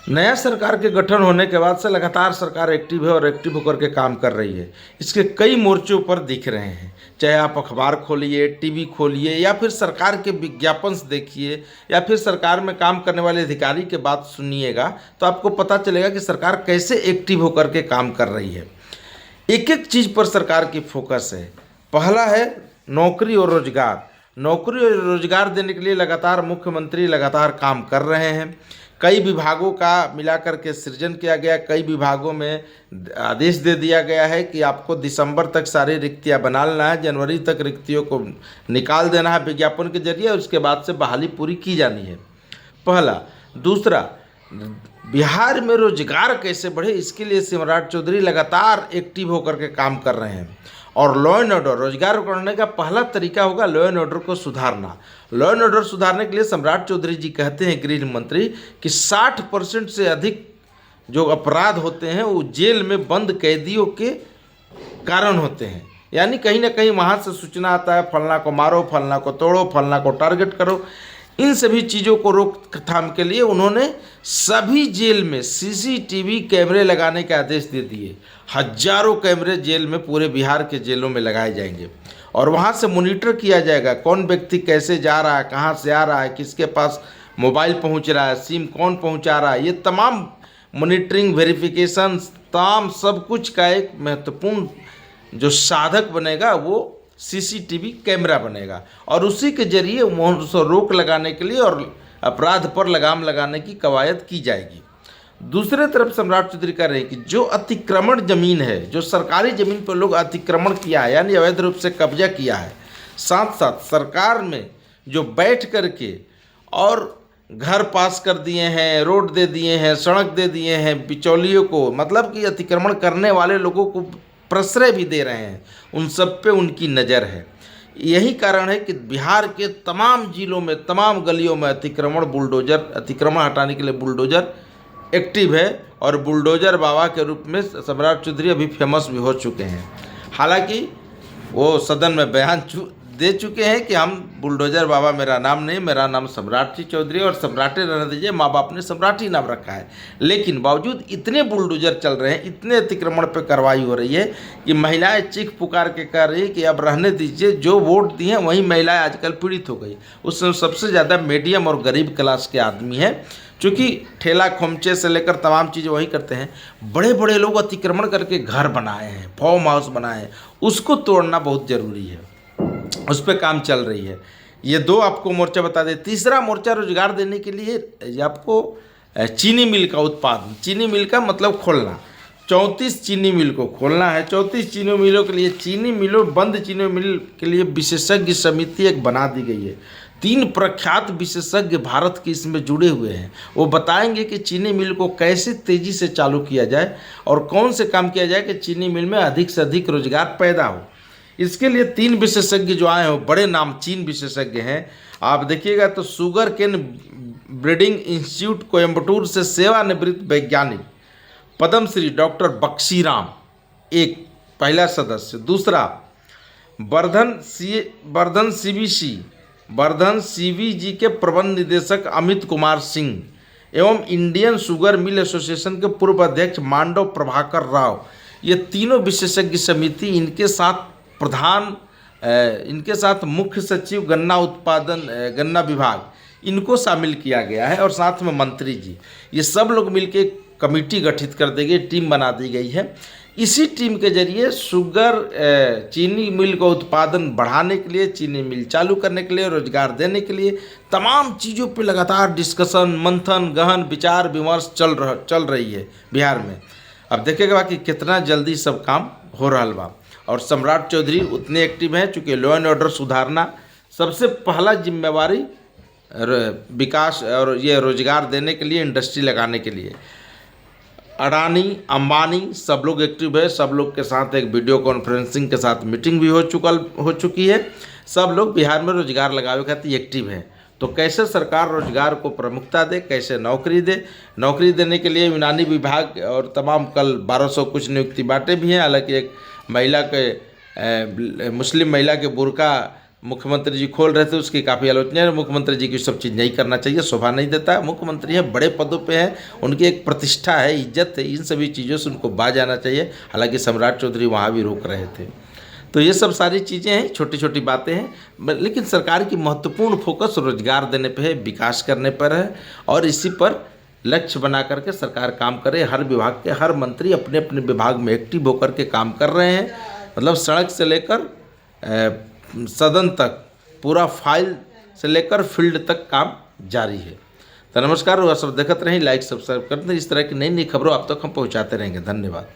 नया सरकार के गठन होने के बाद से लगातार सरकार एक्टिव है और एक्टिव होकर के काम कर रही है। इसके कई मोर्चों पर दिख रहे हैं, चाहे आप अखबार खोलिए, टीवी खोलिए, या फिर सरकार के विज्ञापन देखिए, या फिर सरकार में काम करने वाले अधिकारी के बात सुनिएगा, तो आपको पता चलेगा कि सरकार कैसे एक्टिव होकर के काम कर रही है। एक एक चीज़ पर सरकार की फोकस है। पहला है नौकरी और रोजगार। नौकरी और रोजगार देने के लिए लगातार मुख्यमंत्री लगातार काम कर रहे हैं। कई विभागों का मिलाकर के सृजन किया गया, कई विभागों में आदेश दे दिया गया है कि आपको दिसंबर तक सारी रिक्तियां बना लेना है, जनवरी तक रिक्तियों को निकाल देना है विज्ञापन के जरिए, और उसके बाद से बहाली पूरी की जानी है। पहला। दूसरा, बिहार में रोजगार कैसे बढ़े, इसके लिए सम्राट चौधरी लगातार एक्टिव होकर के काम कर रहे हैं। और लॉ एंड ऑर्डर, रोजगार करने का पहला तरीका होगा लॉ एंड ऑर्डर को सुधारना। लॉ एंड ऑर्डर सुधारने के लिए सम्राट चौधरी जी कहते हैं, गृह मंत्री, कि 60% से अधिक जो अपराध होते हैं वो जेल में बंद कैदियों के कारण होते हैं। यानी कहीं ना कहीं वहाँ से सूचना आता है, फलना को मारो, फलना को तोड़ो, फलना को टारगेट करो। इन सभी चीज़ों को रोकथाम के लिए उन्होंने सभी जेल में सीसीटीवी कैमरे लगाने के आदेश दे दिए। हजारों कैमरे जेल में, पूरे बिहार के जेलों में लगाए जाएंगे और वहाँ से मॉनिटर किया जाएगा कौन व्यक्ति कैसे जा रहा है, कहाँ से आ रहा है, किसके पास मोबाइल पहुँच रहा है, सिम कौन पहुँचा रहा है। ये तमाम मॉनिटरिंग, वेरिफिकेशन, तमाम सब कुछ का एक महत्वपूर्ण जो साधक बनेगा वो सीसीटीवी कैमरा बनेगा, और उसी के जरिए उसे रोक लगाने के लिए और अपराध पर लगाम लगाने की कवायद की जाएगी। दूसरे तरफ सम्राट चौधरी कह रहे हैं कि जो अतिक्रमण जमीन है, जो सरकारी जमीन पर लोग अतिक्रमण किया है, यानी अवैध रूप से कब्जा किया है, साथ साथ सरकार में जो बैठ करके और घर पास कर दिए हैं, रोड दे दिए हैं, सड़क दे दिए हैं बिचौलियों को, मतलब कि अतिक्रमण करने वाले लोगों को प्रश्रय भी दे रहे हैं, उन सब पे उनकी नज़र है। यही कारण है कि बिहार के तमाम जिलों में, तमाम गलियों में अतिक्रमण हटाने के लिए बुलडोजर एक्टिव है, और बुलडोजर बाबा के रूप में सम्राट चौधरी अभी फेमस भी हो चुके हैं। हालांकि वो सदन में बयान दे चुके हैं कि हम बुलडोजर बाबा मेरा नाम नहीं, मेरा नाम सम्राट जी चौधरी, और सम्राटे रहने दीजिए, माँ बाप ने सम्राट ही नाम रखा है। लेकिन बावजूद इतने बुलडोजर चल रहे हैं, इतने अतिक्रमण पर कार्रवाई हो रही है कि महिलाएं चीख पुकार के कह रही है कि अब रहने दीजिए, जो वोट दिए हैं वही महिलाएं आजकल पीड़ित हो गई। उसमें सबसे ज़्यादा मीडियम और गरीब क्लास के आदमी हैं, चूँकि ठेला खोमचे से लेकर तमाम चीज़ें वही करते हैं। बड़े बड़े लोग अतिक्रमण करके घर बनाए हैं, फार्म हाउस बनाए हैं, उसको तोड़ना बहुत ज़रूरी है, उस पर काम चल रही है। ये दो आपको मोर्चा बता दें। तीसरा मोर्चा रोजगार देने के लिए आपको चीनी मिल का उत्पादन, चीनी मिल का मतलब खोलना, 34 चीनी मिल को खोलना है। 34 चीनी मिलों के लिए, बंद चीनी मिल के लिए विशेषज्ञ समिति एक बना दी गई है। 3 प्रख्यात विशेषज्ञ भारत के इसमें जुड़े हुए हैं। वो बताएंगे कि चीनी मिल को कैसे तेज़ी से चालू किया जाए और कौन से काम किया जाए कि चीनी मिल में अधिक से अधिक रोजगार पैदा हो। इसके लिए 3 विशेषज्ञ जो आए हैं, बड़े नामचीन विशेषज्ञ हैं। आप देखिएगा तो sugar cane breeding institute Coimbatore से सेवानिवृत्त वैज्ञानिक पद्मश्री डॉक्टर बक्शीराम एक पहला सदस्य। दूसरा, वर्धन सीवीजी के प्रबंध निदेशक अमित कुमार सिंह एवं इंडियन शुगर मिल एसोसिएशन के पूर्व अध्यक्ष मांडव प्रभाकर राव। ये तीनों विशेषज्ञ समिति, इनके साथ मुख्य सचिव गन्ना विभाग, इनको शामिल किया गया है, और साथ में मंत्री जी, ये सब लोग मिलकर कमेटी गठित कर दी गई, टीम बना दी गई है। इसी टीम के जरिए चीनी मिल का उत्पादन बढ़ाने के लिए, चीनी मिल चालू करने के लिए, रोजगार देने के लिए तमाम चीज़ों पे लगातार डिस्कशन, मंथन, गहन विचार विमर्श चल रही है बिहार में। अब देखेगा कि कितना जल्दी सब काम हो रहा बा। और सम्राट चौधरी उतने एक्टिव हैं, चूँकि लॉ एंड ऑर्डर सुधारना सबसे पहला जिम्मेवारी विकास और ये रोजगार देने के लिए, इंडस्ट्री लगाने के लिए। अडानी, अंबानी सब लोग एक्टिव है। सब लोग के साथ एक वीडियो कॉन्फ्रेंसिंग के साथ मीटिंग भी हो चुकी है। सब लोग बिहार में रोजगार लगावे खातिर एक्टिव है। तो कैसे सरकार रोजगार को प्रमुखता दे, कैसे नौकरी दे। नौकरी देने के लिए यूनानी विभाग और तमाम कल 1200 कुछ नियुक्ति बांटे भी हैं। हालांकि एक महिला के मुस्लिम महिला के बुर्का मुख्यमंत्री जी खोल रहे थे उसकी काफ़ी आलोचना है। मुख्यमंत्री जी की सब चीज़ नहीं करना चाहिए, शोभा नहीं देता। मुख्यमंत्री है, बड़े पदों पे हैं, उनकी एक प्रतिष्ठा है, इज्जत है, इन सभी चीज़ों से उनको बाज आना चाहिए। हालांकि सम्राट चौधरी वहाँ भी रोक रहे थे। तो ये सब सारी चीज़ें हैं, छोटी छोटी बातें हैं, लेकिन सरकार की महत्वपूर्ण फोकस रोजगार देने पे है, विकास करने पर है, और इसी पर लक्ष्य बना करके सरकार काम करे। हर विभाग के हर मंत्री अपने अपने विभाग में एक्टिव होकर के काम कर रहे हैं। मतलब सड़क से लेकर सदन तक पूरा फाइल से लेकर फील्ड तक काम जारी है। तो नमस्कार, वह सब देखते रहें, लाइक सब्सक्राइब करते हैं। इस तरह की नई नई खबरों आप तक हम पहुँचाते रहेंगे। धन्यवाद।